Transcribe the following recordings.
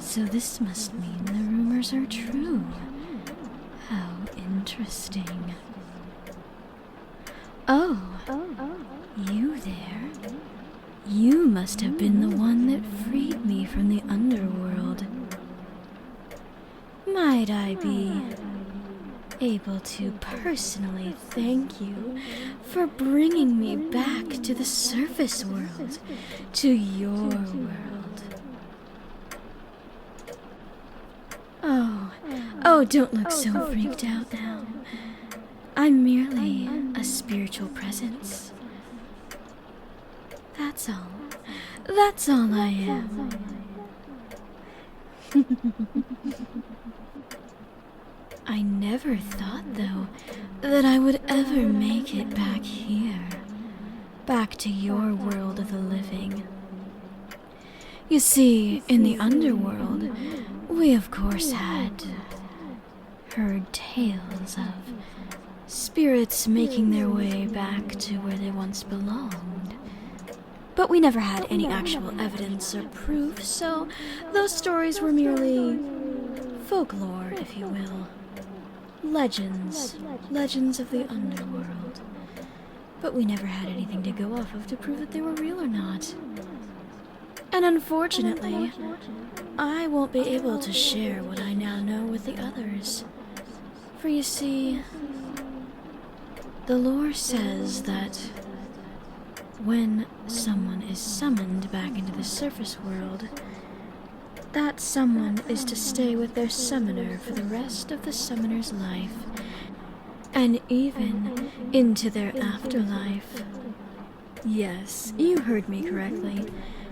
So this must mean the rumors are true. How interesting. Oh, you there? You must have been the one that freed me from the underworld. Might I be able to personally thank you for bringing me back to the surface world, to your world? Oh, don't look so freaked out now. I'm merely a spiritual presence. That's all. That's all I am. I never thought, though, that I would ever make it back here. Back to your world of the living. You see, in the underworld, we of course had heard tales of spirits making their way back to where they once belonged. But we never had any actual evidence or proof, so those stories were merely folklore, if you will. Legends of the underworld. But we never had anything to go off of to prove that they were real or not. And unfortunately, I won't be able to share what I now know with the others. For you see, the lore says that when someone is summoned back into the surface world, that someone is to stay with their summoner for the rest of the summoner's life, and even into their afterlife. Yes, you heard me correctly.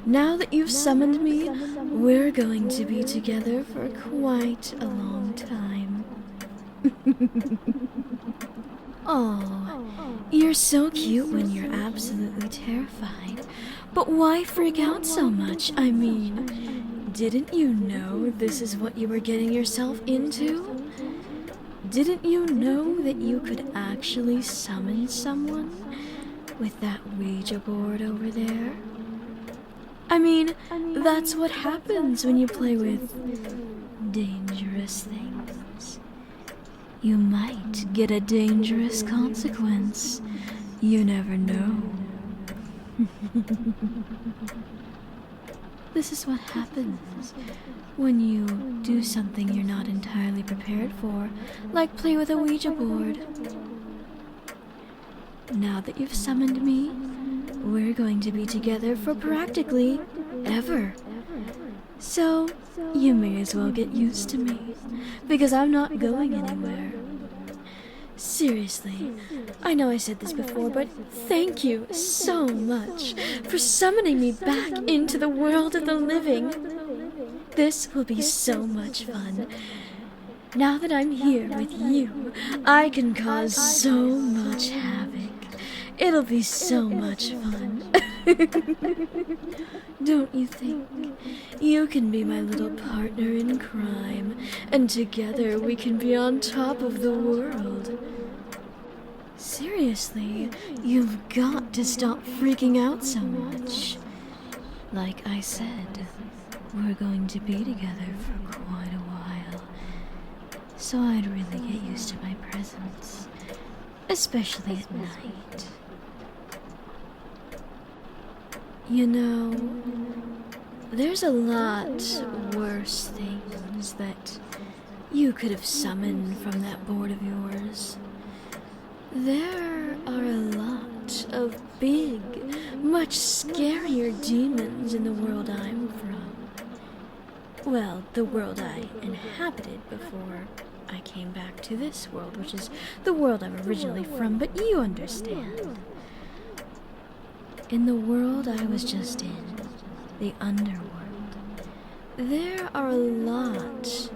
Now that you've summoned me, we're going to be together for quite a long time. Oh, you're so cute when you're absolutely terrified. But why freak out so much? I mean, didn't you know this is what you were getting yourself into? Didn't you know that you could actually summon someone with that Ouija board over there? I mean, that's what happens when you play with dangerous things. You might get a dangerous consequence. You never know. This is what happens when you do something you're not entirely prepared for, like play with a Ouija board. Now that you've summoned me, we're going to be together for practically ever. So, you may as well get used to me, because I'm not going anywhere. Seriously, I know I said this before, but thank you so much for summoning me back into the world of the living. This will be so much fun. Now that I'm here with you, I can cause so much havoc. It'll be so much fun. Don't you think? You can be my little partner in crime, and together we can be on top of the world. Seriously, you've got to stop freaking out so much. Like I said, we're going to be together for quite a while, so I'd really get used to my presence, especially at night. You know, there's a lot worse things that you could have summoned from that board of yours. There are a lot of big, much scarier demons in the world I'm from. Well, the world I inhabited before I came back to this world, which is the world I'm originally from, but you understand. In the world I was just in, the underworld, there are a lot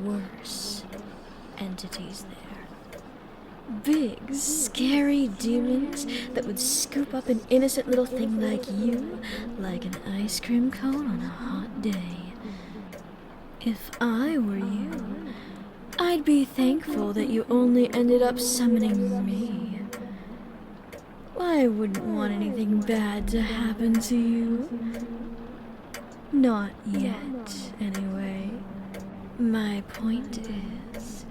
worse entities there. Big, scary demons that would scoop up an innocent little thing like you, like an ice cream cone on a hot day. If I were you, I'd be thankful that you only ended up summoning me. I wouldn't want anything bad to happen to you. Not yet, anyway. My point is,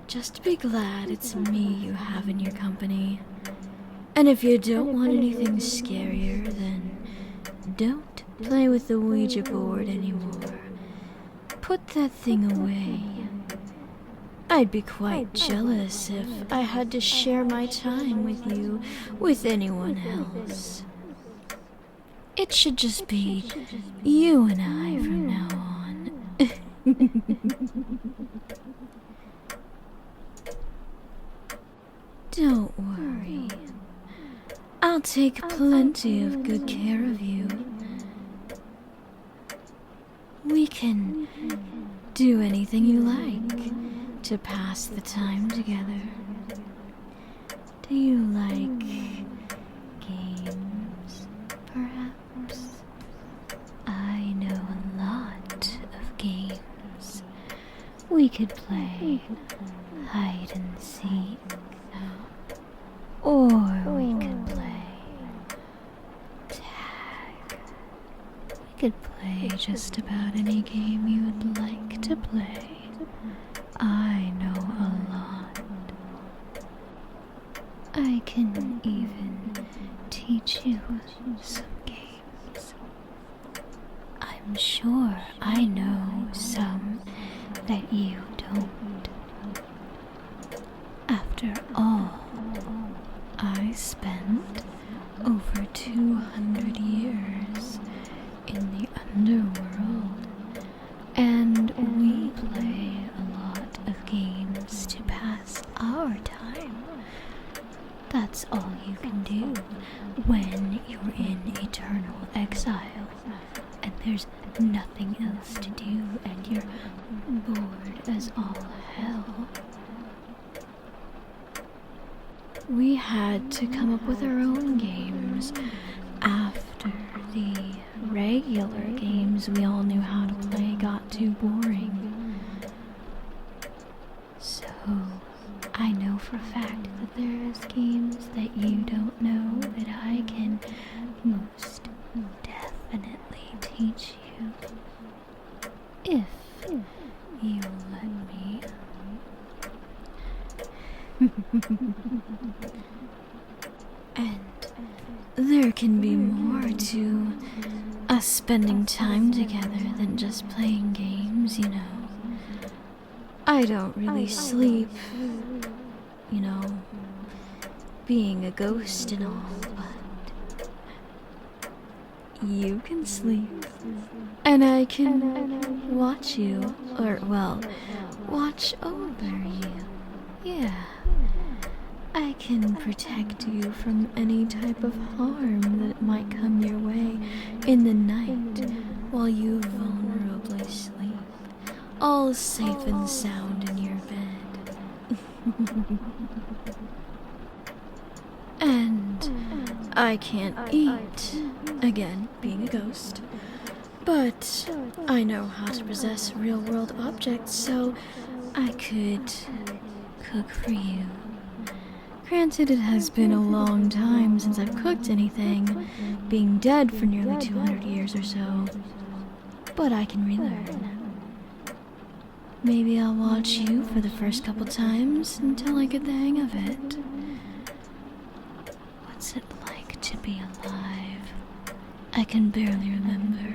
just be glad it's me you have in your company. And if you don't want anything scarier, then don't play with the Ouija board anymore. Put that thing away. I'd be quite jealous if I had to share my time with you with anyone else. It should just be you and I from now on. Don't worry. I'll take plenty of good care of you. We can do anything you like to pass the time together. Do you like games, perhaps? I know a lot of games. We could play hide and seek, or we could play tag. We could play just about any game you would like to play. I know a lot. I can even teach you some games. I'm sure I know some that you don't. After all, I spent over 200 years in the underworld, and we play a lot of games to pass our time. That's all you can do when you're in eternal exile, and there's nothing else to do, and you're bored as all hell. We had to come up with our own games after the regular games we all knew how to play got too boring. So, I know for a fact that there's games that you don't know that I can most definitely teach you. If you let me. And there can be more to us spending time together than just playing games, you know. I don't really sleep, you know, being a ghost and all, but you can sleep. And I can watch you, or, well, watch over you. Yeah. I can protect you from any type of harm that might come your way in the night while you vulnerably sleep, all safe and sound in your bed. And I can't eat, again, being a ghost, but I know how to possess real-world objects, so I could cook for you. Granted, it has been a long time since I've cooked anything, being dead for nearly 200 years or so, but I can relearn. Maybe I'll watch you for the first couple times until I get the hang of it. What's it like to be alive? I can barely remember.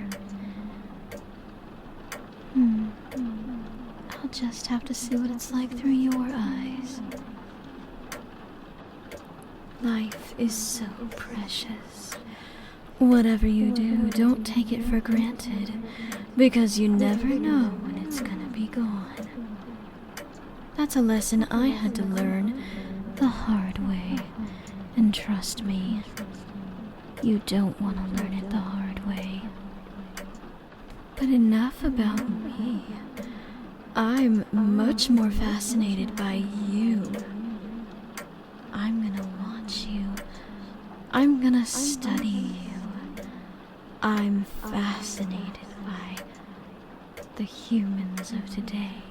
I'll just have to see what it's like through your eyes. Life is so precious. Whatever you do, don't take it for granted, because you never know when it's gonna be gone. That's a lesson I had to learn the hard way, and trust me, you don't want to learn it the hard way. But enough about me. I'm much more fascinated by you. I'm gonna watch you. I'm gonna study you. I'm fascinated by the humans of today.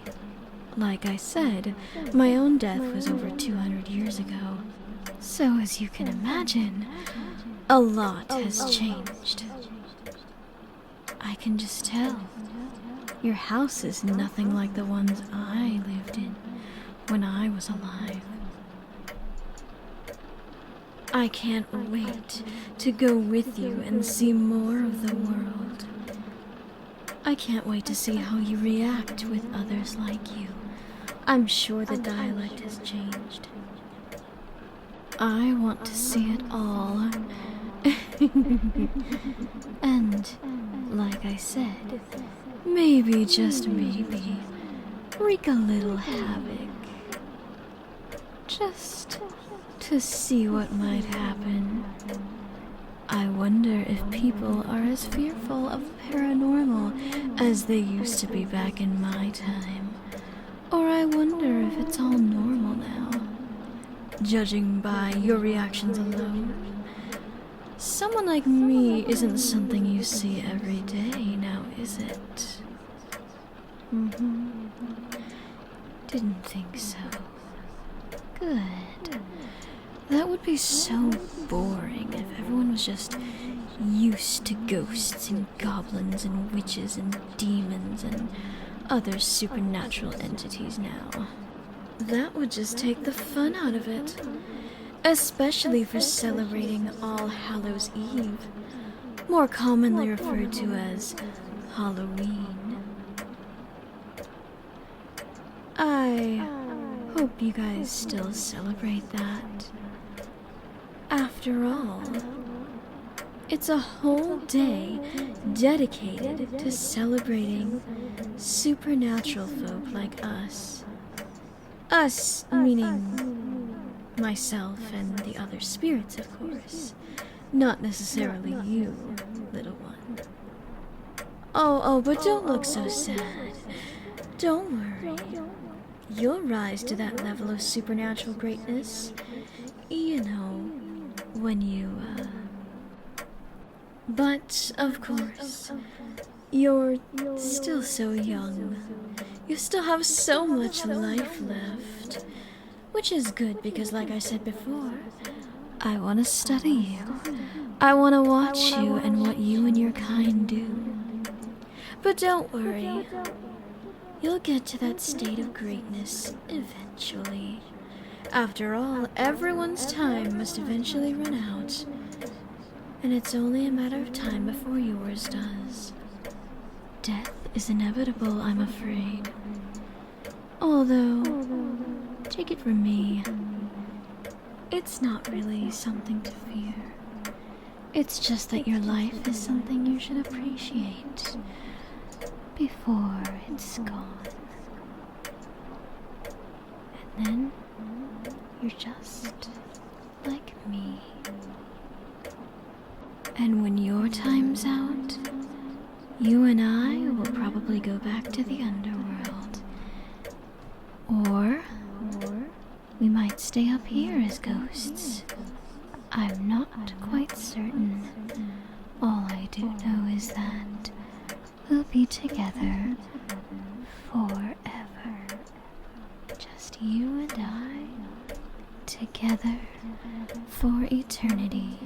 Like I said, my own death was over 200 years ago. So as you can imagine, a lot has changed. I can just tell. Your house is nothing like the ones I lived in when I was alive. I can't wait to go with you and see more of the world. I can't wait to see how you react with others like you. I'm sure the dialect has changed. I want to see it all. And, like I said, maybe, just maybe, wreak a little havoc. Just to see what might happen. I wonder if people are as fearful of the paranormal as they used to be back in my time. Or I wonder if it's all normal now, judging by your reactions alone. Someone like me isn't something you see every day now, is it? Didn't think so. Good. That would be so boring if everyone was just used to ghosts and goblins and witches and demons and other supernatural entities now. That would just take the fun out of it. Especially for celebrating All Hallows Eve, more commonly referred to as Halloween. I hope you guys still celebrate that. After all, it's a whole day dedicated to celebrating supernatural folk like us. Us meaning myself and the other spirits, of course. Not necessarily you, little one. Oh, but don't look so sad. Don't worry. You'll rise to that level of supernatural greatness. You know, when you, But, of course, you're still so young. You still have so much life left. Which is good because, like I said before, I want to study you. I want to watch you and what you and your kind do. But don't worry. You'll get to that state of greatness eventually. After all, everyone's time must eventually run out. And it's only a matter of time before yours does. Death is inevitable, I'm afraid. Although, take it from me, it's not really something to fear. It's just that your life is something you should appreciate before it's gone. And then, you're just like me. And when your time's out, you and I will probably go back to the underworld. Or we might stay up here as ghosts. I'm not quite certain. All I do know is that we'll be together forever. Just you and I, together for eternity.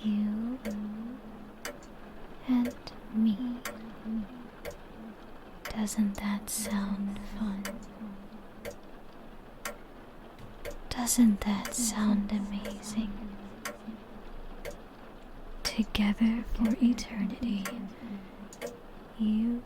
You and me. Doesn't that sound fun? Doesn't that sound amazing? Together for eternity. You